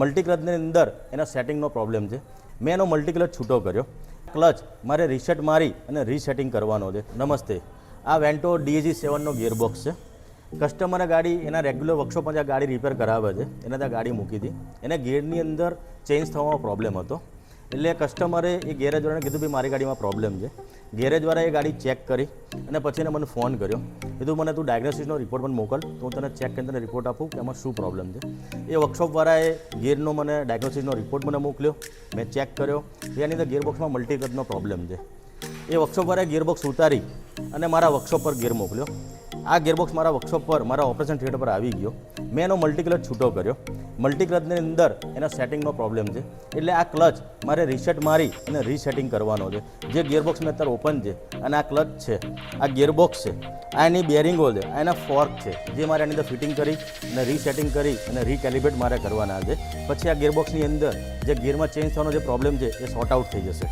મલ્ટીક્લચની અંદર એના સેટિંગનો પ્રોબ્લેમ છે. મેં એનો મલ્ટીક્લચ છૂટો કર્યો. ક્લચ મારે રીસેટ મારી અને રીસેટિંગ કરવાનો છે. નમસ્તે, આ વેન્ટો DAG7નો ગિયરબોક્સ છે. કસ્ટમરે ગાડી એના રેગ્યુલર વર્કશોપમાં જ્યાં ગાડી રિપેર કરાવે છે એને ત્યાં ગાડી મૂકી હતી. એને ગિયરની અંદર ચેન્જ થવામાં પ્રોબ્લેમ હતો. એટલે કસ્ટમરે એ ગેરેજવાળાને કીધું ભાઈ મારી ગાડીમાં પ્રોબ્લેમ છે. ગેરેજવાળાએ ગાડી ચેક કરી અને પછી એને મને ફોન કર્યો. કીધું મને તું ડાયગ્નોસિસનો રિપોર્ટ મને મોકલ તો હું તને ચેક કરીને તને રિપોર્ટ આપું કે એમાં શું પ્રોબ્લેમ છે. એ વર્કશોપવાળાએ ગિયરનો મને ડાયગ્નોસિસનો રિપોર્ટ મને મોકલ્યો. મેં ચેક કર્યો. એની અંદર ગિયરબોક્સમાં મલ્ટીક્લચનો પ્રોબ્લેમ છે. એ વર્કશોપવાળાએ ગિયરબોક્સ ઉતારી અને મારા વર્કશોપ પર ગિયર મોકલ્યો. આ ગિયરબોક્સ મારા વર્કશોપ પર મારા ઓપરેશન થિયેટર પર આવી ગયો. મેં એનો મલ્ટીક્લચ છૂટો કર્યો. મલ્ટીક્લચની અંદર એના સેટિંગનો પ્રોબ્લેમ છે. એટલે આ ક્લચ મારે રીસેટ મારી અને રીસેટિંગ કરવાનો છે. જે ગિયરબોક્સ મેં અત્યારે ઓપન છે અને આ ક્લચ છે, આ ગિયરબોક્સ છે, આ એની બેરિંગો છે, આ એના ફોર્ક છે, જે મારે એની અંદર ફિટિંગ કરી અને રીસેટિંગ કરી અને રીકેલિબ્રેટ મારે કરવાના છે. પછી આ ગિયરબોક્સની અંદર જે ગિયરમાં ચેન્જ થવાનો જે પ્રોબ્લેમ છે એ સોર્ટ આઉટ થઈ જશે.